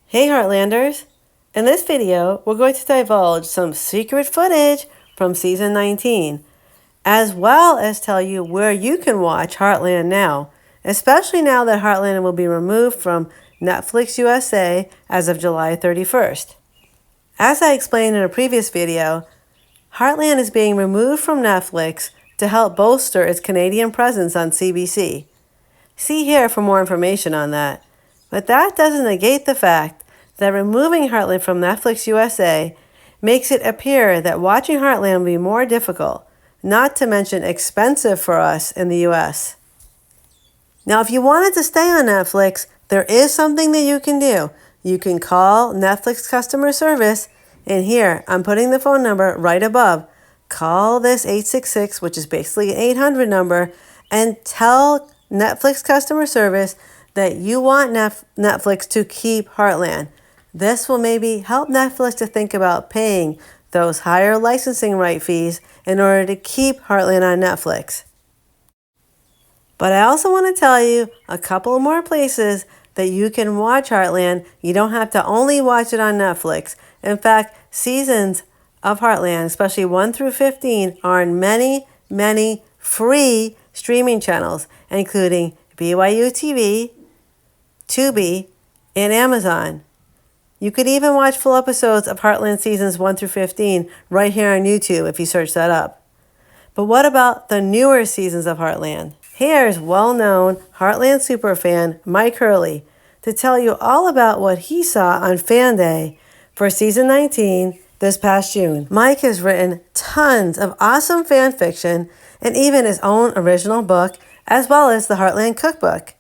Hey Heartlanders! In this video, we're going to divulge some secret footage from season 19, as well as tell you where you can watch Heartland now, especially now that Heartland will be removed from Netflix USA as of July 31st. As I explained in a previous video, Heartland is being removed from Netflix to help bolster its Canadian presence on CBC. See here for more information on that. But that doesn't negate the fact that removing Heartland from Netflix USA makes it appear that watching Heartland will be more difficult, not to mention expensive for us in the US. Now, if you wanted to stay on Netflix, there is something that you can do. You can call Netflix customer service, and here I'm putting the phone number right above. Call this 866, which is basically an 800 number, and tell Netflix customer service that you want Netflix to keep Heartland. This will maybe help Netflix to think about paying those higher licensing right fees in order to keep Heartland on Netflix. But I also want to tell you a couple more places that you can watch Heartland. You don't have to only watch it on Netflix. In fact, seasons of Heartland, especially 1 through 15, are on many, many free streaming channels, including BYU TV, Tubi, and Amazon. You could even watch full episodes of Heartland seasons 1 through 15 right here on YouTube if you search that up. But what about the newer seasons of Heartland? Here's well-known Heartland superfan Mike Hurley to tell you all about what he saw on Fan Day for season 19 this past June. Mike has written tons of awesome fan fiction and even his own original book, as well as the Heartland cookbook.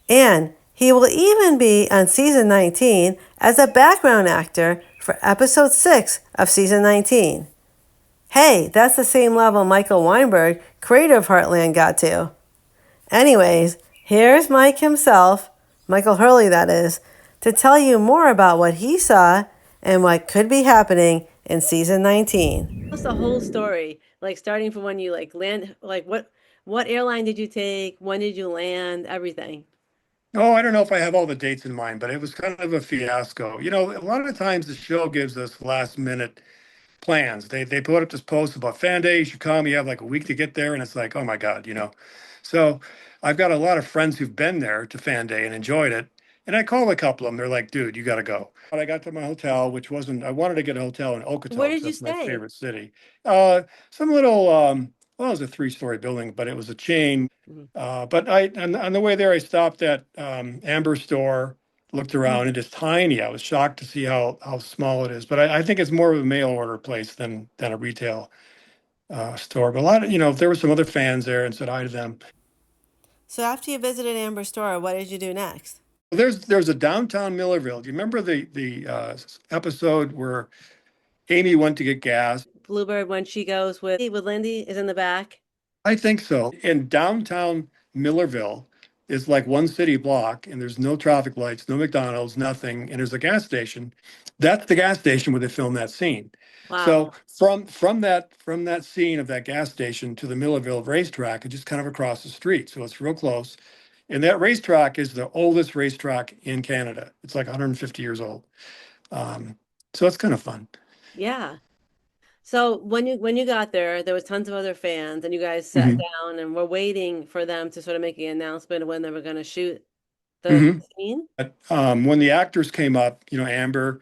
And he will even be on season 19 as a background actor for episode 6 of season 19. Hey, that's the same level Michael Weinberg, creator of Heartland, got to. Anyways, here's Mike himself, Michael Hurley that is, to tell you more about what he saw and what could be happening in season 19. What's the whole story? Like starting from when you land, what airline did you take? When did you land? Everything. Oh, I don't know if I have all the dates in mind, but it was kind of a fiasco. A lot of the times the show gives us last minute plans. They put up this post about Fan Day, you should come, you have like a week to get there, and it's like, oh my God. So I've got a lot of friends who've been there to Fan Day and enjoyed it. And I called a couple of them. They're like, dude, you got to go. But I got to my hotel, which wasn't, I wanted to get a hotel in Where Okotoks. did you That's my stay? favorite city. Some little, well, it was a three-story building, but it was a chain. Mhm. But on the way there, I stopped at Amber Store, looked around. It is tiny. I was shocked to see how small it is. But I think it's more of a mail order place than a retail store. But a lot of, there were some other fans there and said hi to them. So after you visited Amber Store, what did you do next? There's a downtown Millerville. Do you remember the episode where Amy went to get gas? Bluebird when she goes with Lindy is in the back. I think so. In downtown Millerville is like one city block, and there's no traffic lights, no McDonald's, nothing, and there's a gas station. That's the gas station where they filmed that scene. Wow. So from that scene of that gas station to the Millerville racetrack, it's just kind of across the street. So it's real close. And that racetrack is the oldest racetrack in Canada. It's like 150 years old. Um, so it's kind of fun. Yeah. So when you got there, there was tons of other fans, and you guys sat hmm down and were waiting for them to sort of make an announcement of when they were going to shoot the hmm scene. But when the actors came up, Amber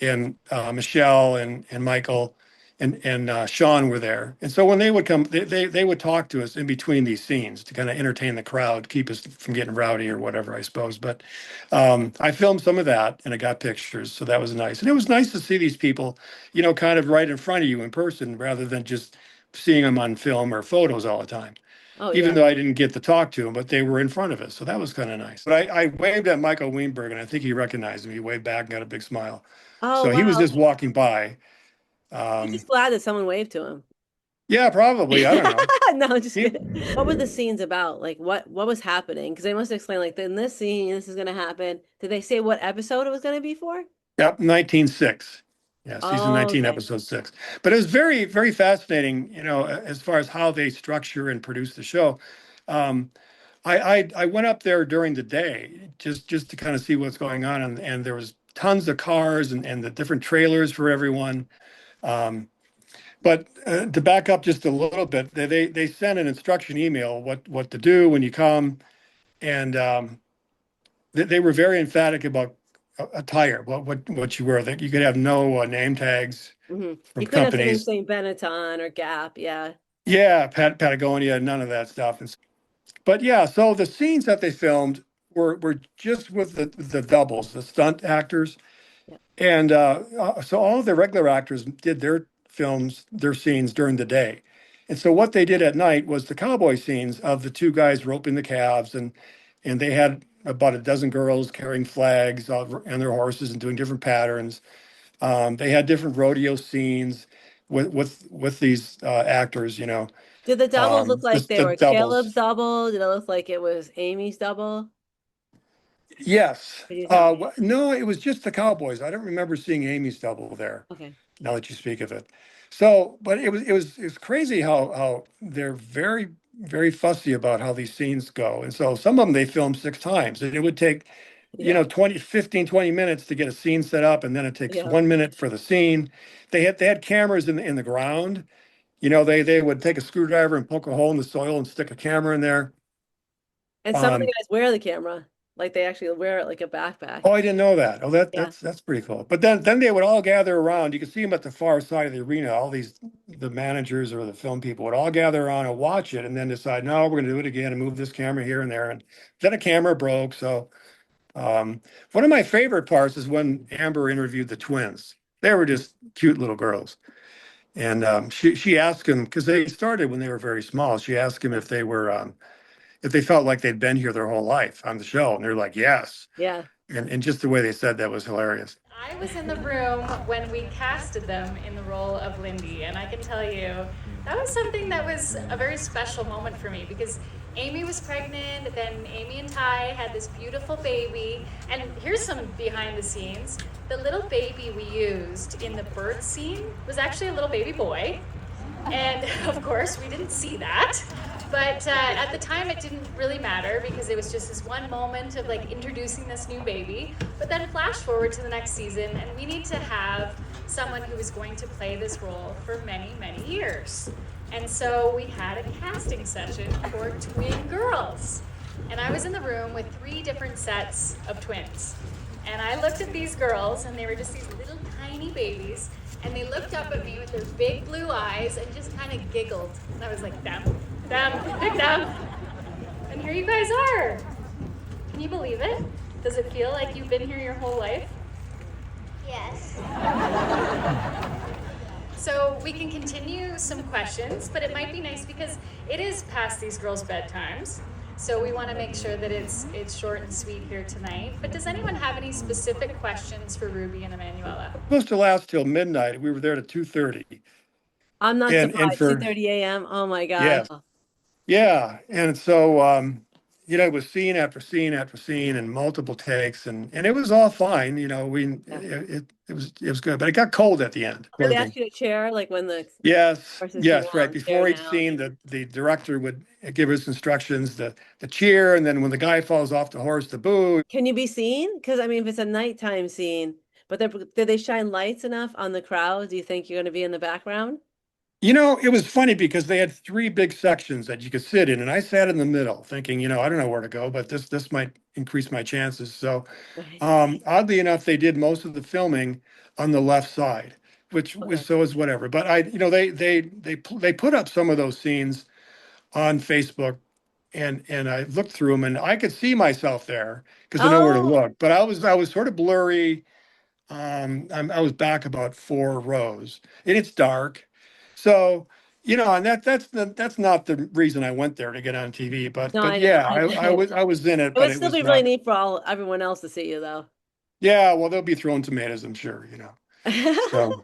and Michelle and Michael and Sean were there. And so when they would come, they would talk to us in between these scenes to kind of entertain the crowd, keep us from getting rowdy or whatever, I suppose. But I filmed some of that and I got pictures. So that was nice. And it was nice to see these people, kind of right in front of you in person rather than just seeing them on film or photos all the time. Oh yeah. Even though I didn't get to talk to them, but they were in front of us. So that was kind of nice. But I waved at Michael Weinberg and I think he recognized me. He waved back and got a big smile. Oh So he was wow. just walking by. He's Um, just glad that someone waved to him. yeah, probably. I don't know. No, I'm just He, kidding. What were the scenes about? Like what was happening? Because they must explain like in this scene, this is gonna happen. Did they say what episode it was gonna be for? yep, 1906. Yeah, season Oh, 19, okay. episode 6. But it was very, very fascinating, as far as how they structure and produce the show. Um, I went up there during the day just to kind of see what's going on, and there was tons of cars and the different trailers for everyone. Um, but to back up just a little bit, they sent an instruction email what to do when you come, and they were very emphatic about attire, what you wear. That you could have no name tags from You couldn't have something companies. saying Benetton or Gap. Yeah. Yeah, Patagonia, none of that stuff. But yeah, so the scenes that they filmed were just with the doubles, the stunt actors, Yeah. and so all of the regular actors did their scenes during the day, and so what they did at night was the cowboy scenes of the two guys roping the calves, and they had about a dozen girls carrying flags and their horses and doing different patterns. They had different rodeo scenes with these actors, Did the doubles look like they the were doubles. Caleb's double? Did it look like it was Amy's double? Yes. Could you tell me? No, it was just the Cowboys. I don't remember seeing Amy's double there, Okay. now that you speak of it. So, but it was crazy how they're very fussy about how these scenes go. And so some of them they filmed six times. And it would take, Yeah. 20 minutes to get a scene set up, and then it takes Yeah. 1 minute for the scene. They had cameras in the ground. They would take a screwdriver and poke a hole in the soil and stick a camera in there. And some of the Um, guys wear the camera, like they actually wear it like a backpack. Oh, I didn't know that. Oh, Yeah. that's pretty cool. But then they would all gather around. You could see them at the far side of the arena. All the managers or the film people would all gather around and watch it, and then decide, no, we're going to do it again and move this camera here and there. And then a camera broke. So one of my favorite parts is when Amber interviewed the twins. They were just cute little girls, and she asked them because they started when they were very small. She asked them if they felt like they'd been here their whole life on the show, and they're like, yes. Yeah. And just the way they said that was hilarious. I was in the room when we casted them in the role of Lindy, and I can tell you that was something that was a very special moment for me because Amy was pregnant, then Amy and Ty had this beautiful baby, and here's some behind the scenes. The little baby we used in the birth scene was actually a little baby boy, and of course we didn't see that. But at the time, it didn't really matter because it was just this one moment of like introducing this new baby. But then flash forward to the next season, and we need to have someone who is going to play this role for many, many years. And so we had a casting session for twin girls. And I was in the room with 3 different sets of twins. And I looked at these girls, and they were just these little tiny babies. And they looked up at me with their big blue eyes and just kind of giggled. And I was like, them, pick them. And here you guys are. Can you believe it? Does it feel like you've been here your whole life? Yes. So we can continue some questions, but it might be nice because it is past these girls' bedtimes. So we want to make sure that it's short and sweet here tonight. But does anyone have any specific questions for Ruby and Emanuela? Supposed to last till midnight. We were there to 2:30. I'm not And surprised. for 2:30 a.m. Oh my God. yes, yeah. And so it was scene after scene after scene and multiple takes, and it was all fine. Yeah. It was good, but it got cold at the end. Did they ask you to chair like when the Yes, horses do yes, right. on chair Before each now? scene, the director would give us instructions, the cheer, and then when the guy falls off the horse, the boo. Can you be seen? Because I mean, if it's a nighttime scene, but did they shine lights enough on the crowd? Do you think you're going to be in the background? It was funny because they had 3 big sections that you could sit in, and I sat in the middle, thinking, I don't know where to go, but this might increase my chances. So, Nice. oddly enough, they did most of the filming on the left side, which Okay. was so is whatever. But they put up some of those scenes on Facebook, and I looked through them, and I could see myself there because I know where to Oh, look. But I was sort of blurry. I was back about 4 rows, and it's dark. So, and that's not the reason I went there to get on TV, but no, but I know. yeah, I I get was it. I was in it, It but would it still was be really not. neat for everyone else to see you though. Yeah, well, they'll be throwing tomatoes, I'm sure. So,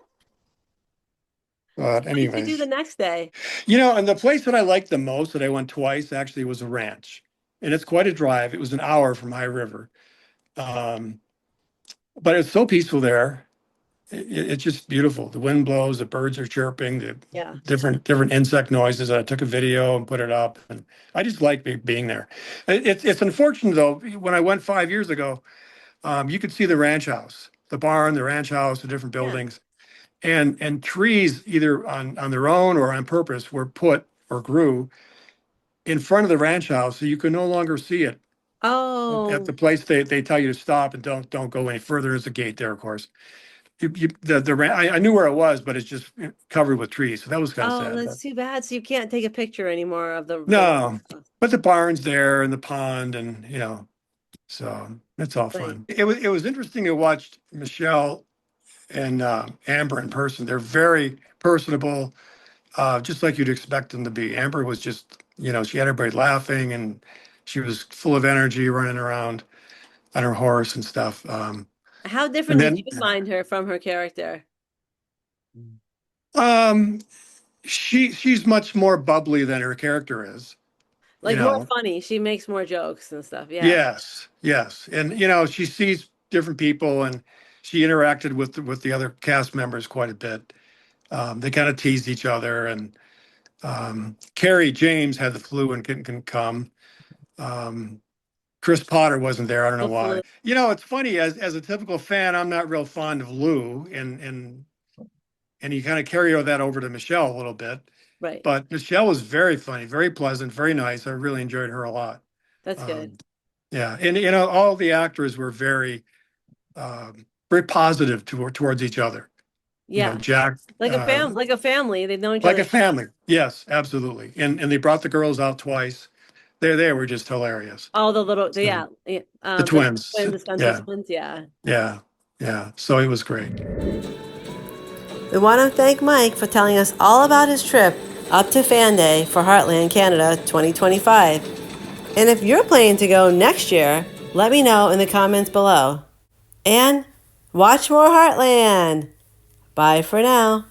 but What did you do the anyways, next day? and the place that I liked the most that I went twice actually was a ranch, and it's quite a drive. It was an hour from High River, um, but it's so peaceful there. it's just beautiful. The wind blows, the birds are chirping, the Yeah. different insect noises. I took a video and put it up, and I just like being there. It's unfortunate though. When I went 5 years ago, you could see the ranch house, the barn, the ranch house, the different Yeah. buildings, and trees either on their own or on purpose were put or grew in front of the ranch house, so you can no longer see it. At the Oh. place they tell you to stop and don't go any further. There's a gate there, of course. I knew where it was, but it's just covered with trees. So that was kind of Oh, sad. that's too bad. So you can't take a picture anymore of the No, but the barn's there and the pond, and so it's all Right. fun. It was interesting to watch Michelle and Amber in person. They're very personable, just like you'd expect them to be. Amber was just, she had everybody laughing, and she was full of energy, running around on her horse and stuff. How And different did then you find her from her character? um, she's much more bubbly than her character is. You Like more know, funny. She makes more jokes and stuff. Yeah. yes, and she sees different people, and she interacted with the other cast members quite a bit. They kind of teased each other, and Carrie James had the flu and couldn't come. Um, Chris Potter wasn't there. I don't know why. It's funny, as a typical fan, I'm not real fond of Lou, and you kind of carry that over to Michelle a little bit. Right. But Michelle was very funny, very pleasant, very nice. I really enjoyed her a lot. That's good. Yeah, and all the actors were very positive towards each other. Yeah. Jack, Like a family. They've known each like other. a family. Yes, absolutely. And they brought the girls out twice. They were just hilarious. Oh, the Twins. the Spencer twins. Yeah. Yeah. So it was great. We want to thank Mike for telling us all about his trip up to Fan Day for Heartland Canada 2025. And if you're planning to go next year, let me know in the comments below. And watch more Heartland. Bye for now.